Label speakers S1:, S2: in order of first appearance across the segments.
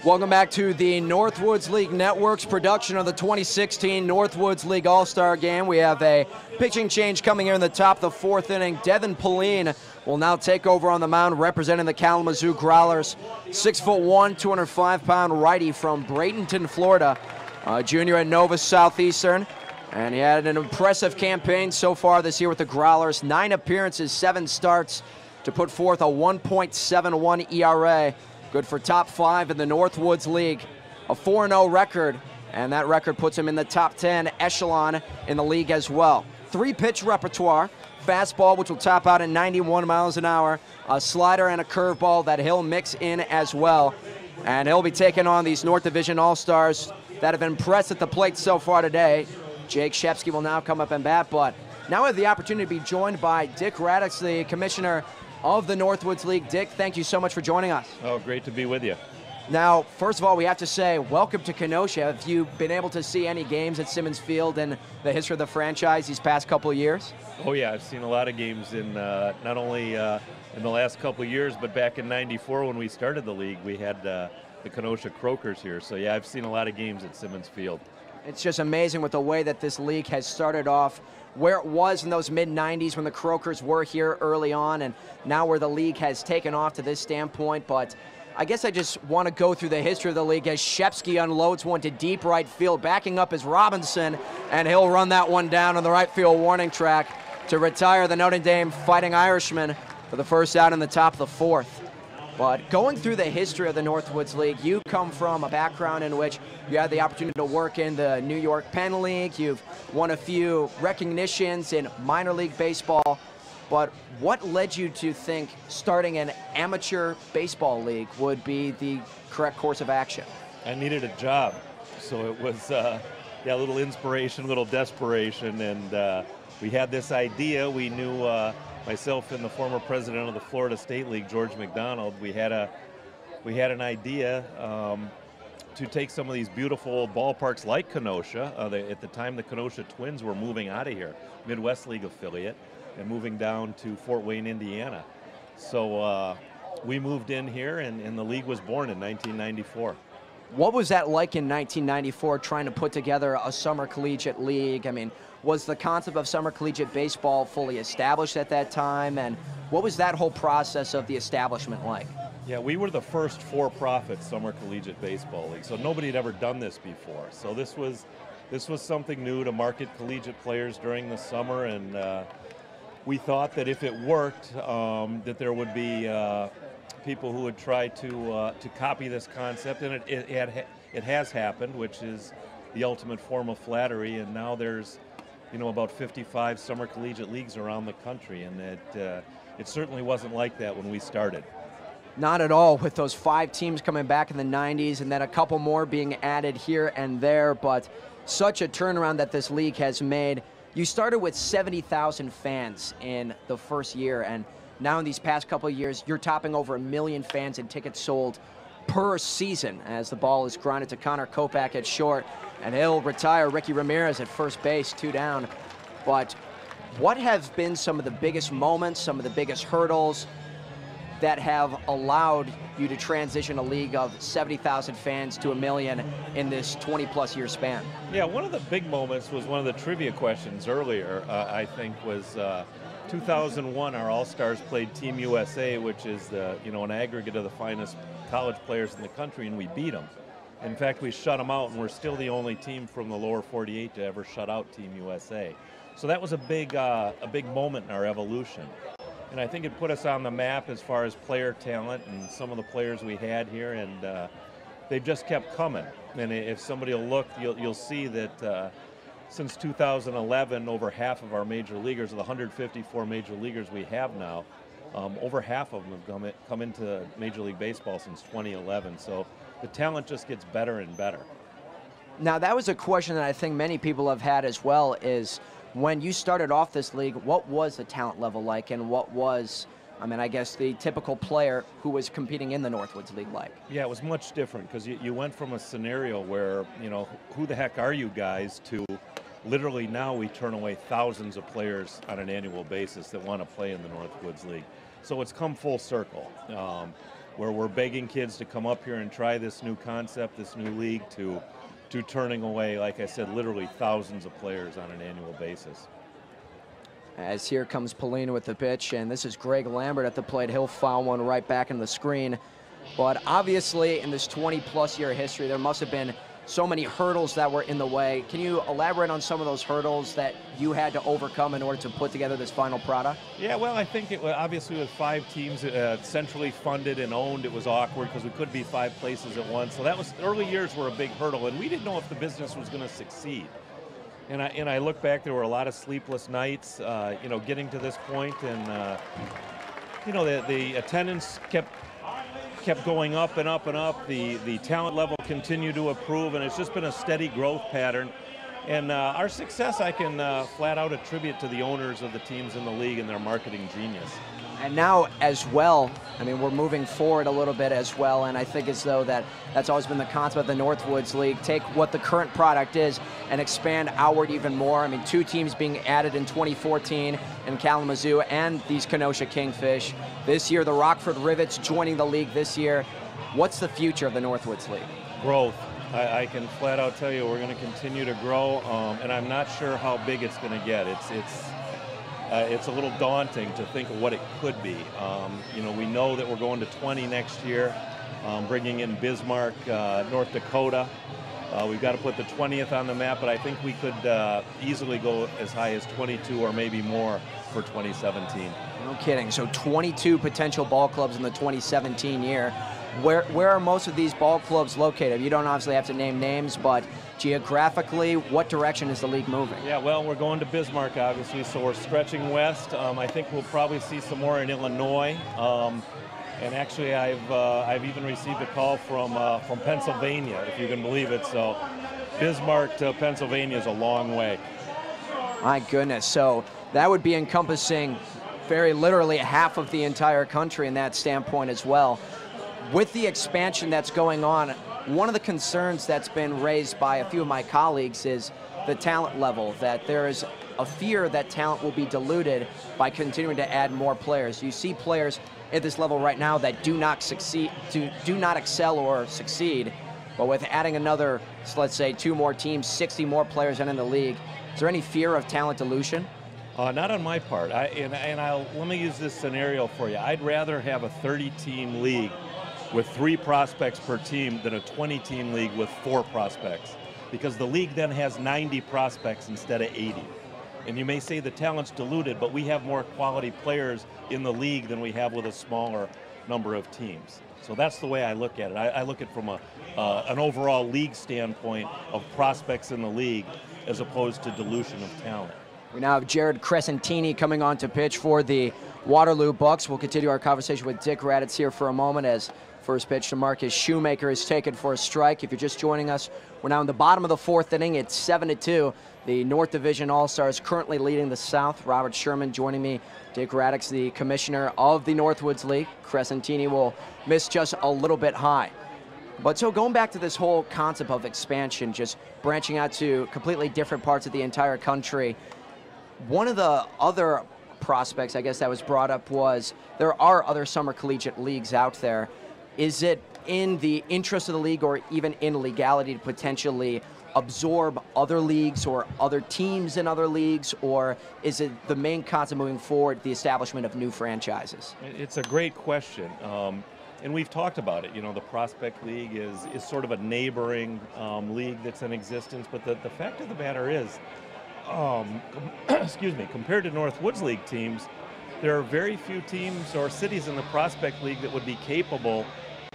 S1: Welcome back to the Northwoods League Network's production of the 2016 Northwoods League All-Star Game. We have a pitching change coming here in the top of the fourth inning. Devin Pauline will now take over on the mound representing the Kalamazoo Growlers. 6'1", 205-pound righty from Bradenton, Florida. Junior at Nova Southeastern. And he had an impressive campaign so far this year with the Growlers. 9 appearances, 7 starts to put forth a 1.71 ERA. Good for top 5 in the Northwoods League. A 4-0 record, and that record puts him in the top 10 echelon in the league as well. 3-pitch repertoire. Fastball, which will top out at 91 miles an hour. A slider and a curveball that he'll mix in as well. And he'll be taking on these North Division All-Stars that have impressed at the plate so far today. Jake Shepsky will now come up and bat, but now we have the opportunity to be joined by Dick Radatz, the commissioner of the Northwoods League. Dick, thank you so much for joining us.
S2: Oh, great to be with you.
S1: Now, first of all, we have to say welcome to Kenosha. Have you been able to see any games at Simmons Field in the history of the franchise these past couple of years?
S2: Oh yeah, I've seen a lot of games in not only in the last couple of years, but back in '94 when we started the league, we had the Kenosha Croakers here. So yeah, I've seen a lot of games at Simmons Field.
S1: It's just amazing with the way that this league has started off, where it was in those mid-'90s when the Croakers were here early on, and now where the league has taken off to this standpoint. But I guess I just want to go through the history of the league as Shepsky unloads one to deep right field. Backing up is Robinson, and he'll run that one down on the right field warning track to retire the Notre Dame Fighting Irishman for the first out in the top of the fourth. But going through the history of the Northwoods League, you come from a background in which you had the opportunity to work in the New York Penn League. You've won a few recognitions in minor league baseball. But what led you to think starting an amateur baseball league would be the correct course of action?
S2: I needed a job, so it was yeah, a little inspiration, a little desperation, and we had this idea. We knew myself and the former president of the Florida State League, George McDonald, we had an idea to take some of these beautiful ballparks like Kenosha. At the time, the Kenosha Twins were moving out of here, Midwest League affiliate, and moving down to Fort Wayne, Indiana. So we moved in here, and the league was born in 1994.
S1: What was that like in 1994, trying to put together a summer collegiate league? I mean, was the concept of summer collegiate baseball fully established at that time? And what was that whole process of the establishment like?
S2: Yeah, we were the first for-profit summer collegiate baseball league, so nobody had ever done this before. So this was something new to market collegiate players during the summer, and we thought that if it worked, that there would be people who would try to copy this concept, and it has happened, which is the ultimate form of flattery. And now there's, you know, about 55 summer collegiate leagues around the country, and it certainly wasn't like that when we started.
S1: Not at all, with those 5 teams coming back in the 90s and then a couple more being added here and there, but such a turnaround that this league has made. You started with 70,000 fans in the first year, and now in these past couple of years, you're topping over 1 million fans and tickets sold per season as the ball is grounded to Connor Kopak at short, and he'll retire Ricky Ramirez at first base, 2 down. But what have been some of the biggest moments, some of the biggest hurdles that have allowed you to transition a league of 70,000 fans to 1 million in this 20-plus year span?
S2: Yeah, one of the big moments was one of the trivia questions earlier, I think, was 2001, our All-Stars played Team USA, which is an aggregate of the finest college players in the country, and we beat them. In fact, we shut them out, and we're still the only team from the lower 48 to ever shut out Team USA. So that was a big moment in our evolution. And I think it put us on the map as far as player talent and some of the players we had here, and they've just kept coming. And if somebody will look, you'll see that since 2011, over half of our major leaguers, of the 154 major leaguers we have now, over half of them have come into Major League Baseball since 2011. So the talent just gets better and better.
S1: Now, that was a question that I think many people have had as well, is when you started off this league, what was the talent level like, and what was, I mean, I guess the typical player who was competing in the Northwoods League like?
S2: Yeah, it was much different, because you went from a scenario where, you know, who the heck are you guys, to literally now we turn away thousands of players on an annual basis that want to play in the Northwoods League. So it's come full circle. where we're begging kids to come up here and try this new concept, this new league, to turning away, like I said, literally thousands of players on an annual basis.
S1: As here comes Polina with the pitch, and this is Greg Lambert at the plate. He'll foul one right back in the screen. But obviously, in this 20-plus year history, there must have been so many hurdles that were in the way. Can you elaborate on some of those hurdles that you had to overcome in order to put together this final product?
S2: Yeah, well, I think it was obviously with 5 teams centrally funded and owned, it was awkward because we couldn't be 5 places at once. So that was, early years were a big hurdle, and we didn't know if the business was going to succeed. And I look back, there were a lot of sleepless nights, you know, getting to this point, and you know, the attendance kept going up and up and up. The talent level continued to improve, and it's just been a steady growth pattern. And our success, I can flat out attribute to the owners of the teams in the league and their marketing genius.
S1: And now as well, I mean, we're moving forward a little bit as well, and I think as though that's always been the concept of the Northwoods League. Take what the current product is and expand outward even more. I mean, 2 teams being added in 2014 in Kalamazoo and these Kenosha Kingfish. This year, the Rockford Rivets joining the league this year. What's the future of the Northwoods League?
S2: Growth. I can flat out tell you we're going to continue to grow, and I'm not sure how big it's going to get. It's a little daunting to think of what it could be. You know, we know that we're going to 20 next year, bringing in Bismarck, North Dakota. We've got to put the 20th on the map, but I think we could easily go as high as 22 or maybe more for 2017.
S1: No kidding. So 22 potential ball clubs in the 2017 year. Where are most of these ball clubs located? You don't obviously have to name names, but geographically, what direction is the league moving?
S2: Yeah, well, we're going to Bismarck, obviously, so we're stretching west. I think we'll probably see some more in Illinois. And actually, I've even received a call from Pennsylvania, if you can believe it. So Bismarck to Pennsylvania is a long way.
S1: My goodness. So that would be encompassing very literally half of the entire country in that standpoint as well. With the expansion that's going on, one of the concerns that's been raised by a few of my colleagues is the talent level, that there is a fear that talent will be diluted by continuing to add more players. You see players at this level right now that do not excel or succeed, but with adding another, let's say, 2 more teams, 60 more players in the league, is there any fear of talent dilution?
S2: Not on my part. Let me use this scenario for you. I'd rather have a 30-team league with 3 prospects per team than a 20-team league with 4 prospects, because the league then has 90 prospects instead of 80. And you may say the talent's diluted, but we have more quality players in the league than we have with a smaller number of teams. So that's the way I look at it. I look at it from an overall league standpoint of prospects in the league as opposed to dilution of talent.
S1: We now have Jared Crescentini coming on to pitch for the Waterloo Bucks. We'll continue our conversation with Dick Radatz here for a moment as first pitch to Marcus Shoemaker is taken for a strike. If you're just joining us, we're now in the bottom of the 4th inning. It's 7-2. The North Division All-Stars currently leading the South. Robert Sherman joining me. Dick Radatz, the commissioner of the Northwoods League. Crescentini will miss just a little bit high. But so going back to this whole concept of expansion, just branching out to completely different parts of the entire country, one of the other prospects, I guess, that was brought up was there are other summer collegiate leagues out there. Is it in the interest of the league or even in legality to potentially absorb other leagues or other teams in other leagues, or is it the main concept moving forward, the establishment of new franchises?
S2: It's a great question, and we've talked about it. You know, the Prospect League is sort of a neighboring league that's in existence, but the fact of the matter is, excuse me, compared to Northwoods League teams, there are very few teams or cities in the Prospect League that would be capable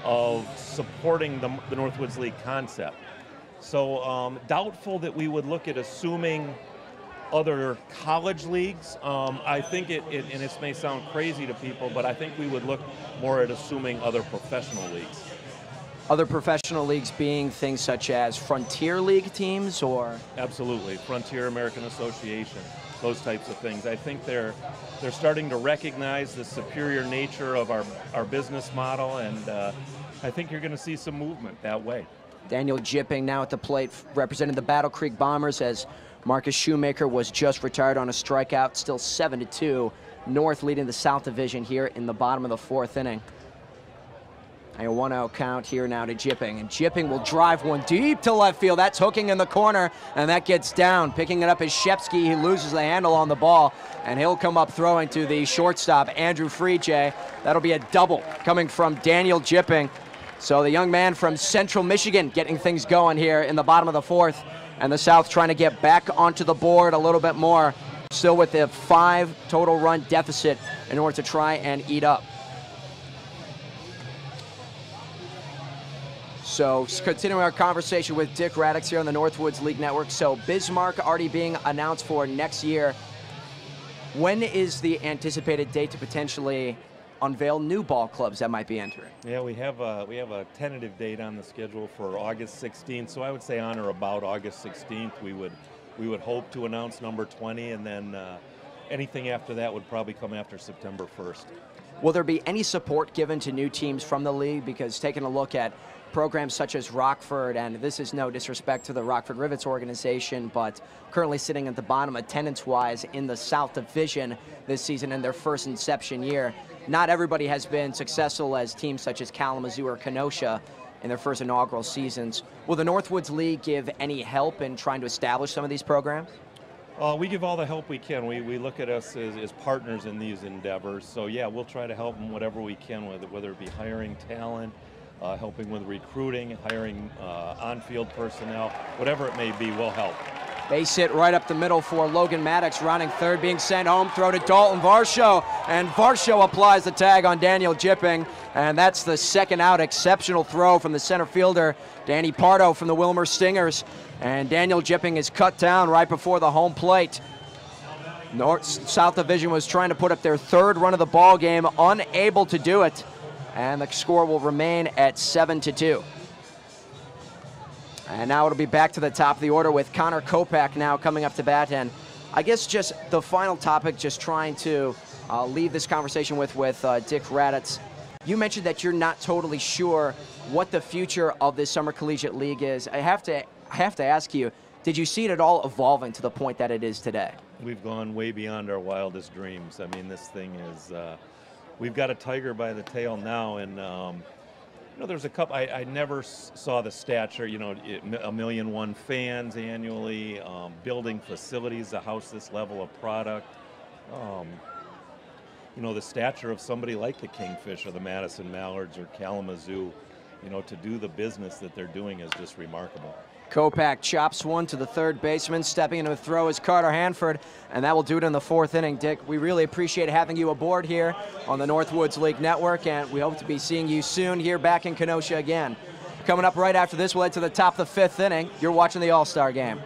S2: of supporting the Northwoods League concept. So doubtful that we would look at assuming other college leagues. I think and it may sound crazy to people, but I think we would look more at assuming other professional leagues.
S1: Other professional leagues being things such as Frontier League teams, or? Absolutely,
S2: Frontier, American Association, those types of things. I think they're starting to recognize the superior nature of our business model, and I think you're going to see some movement that way.
S1: Daniel Jipping now at the plate representing the Battle Creek Bombers as Marcus Shoemaker was just retired on a strikeout. Still 7-2. North leading the South Division here in the bottom of the 4th inning. A 1-0 count here now to Jipping, and Jipping will drive one deep to left field. That's hooking in the corner, and that gets down. Picking it up is Shepsky. He loses the handle on the ball, and he'll come up throwing to the shortstop, Andrew Freejay. That'll be a double coming from Daniel Jipping. So the young man from Central Michigan getting things going here in the bottom of the fourth, and the South trying to get back onto the board a little bit more, still with the 5 total run deficit in order to try and eat up. So continuing our conversation with Dick Radatz here on the Northwoods League Network. So Bismarck already being announced for next year. When is the anticipated date to potentially unveil new ball clubs that might be entering?
S2: Yeah, we have a tentative date on the schedule for August 16th. So I would say on or about August 16th, we would hope to announce number 20, and then anything after that would probably come after September 1st.
S1: Will there be any support given to new teams from the league? Because taking a look at programs such as Rockford, and this is no disrespect to the Rockford Rivets organization, but currently sitting at the bottom attendance-wise in the South Division this season in their first inception year. Not everybody has been successful as teams such as Kalamazoo or Kenosha in their first inaugural seasons. Will the Northwoods League give any help in trying to establish some of these programs?
S2: We give all the help we can. We look at us as partners in these endeavors. So yeah, we'll try to help them whatever we can with it, whether it be hiring talent, helping with recruiting, hiring on-field personnel, whatever it may be, we'll help.
S1: Base hit right up the middle for Logan Maddox, rounding third, being sent home. Throw to Dalton Varsho, and Varsho applies the tag on Daniel Jipping, and that's the second out. Exceptional throw from the center fielder, Danny Pardo from the Wilmer Stingers, and Daniel Jipping is cut down right before the home plate. South Division was trying to put up their third run of the ball game, unable to do it, and the score will remain at 7-2. And now it'll be back to the top of the order with Connor Kopak now coming up to bat. And I guess just the final topic, just trying to leave this conversation with Dick Radatz. You mentioned that you're not totally sure what the future of this Summer Collegiate League is. I have to ask you, did you see it at all evolving to the point that it is today?
S2: We've gone way beyond our wildest dreams. I mean, this thing is, we've got a tiger by the tail now, and you know, there's a couple, I never saw the stature, you know, 1,000,001 fans annually, building facilities to house this level of product. You know, the stature of somebody like the Kingfish or the Madison Mallards or Kalamazoo, you know, to do the business that they're doing is just remarkable.
S1: Kopak chops one to the third baseman. Stepping into a throw is Carter Hanford, and that will do it in the fourth inning. Dick, we really appreciate having you aboard here on the Northwoods League Network, and we hope to be seeing you soon here back in Kenosha again. Coming up right after this, we'll head to the top of the fifth inning. You're watching the All-Star Game.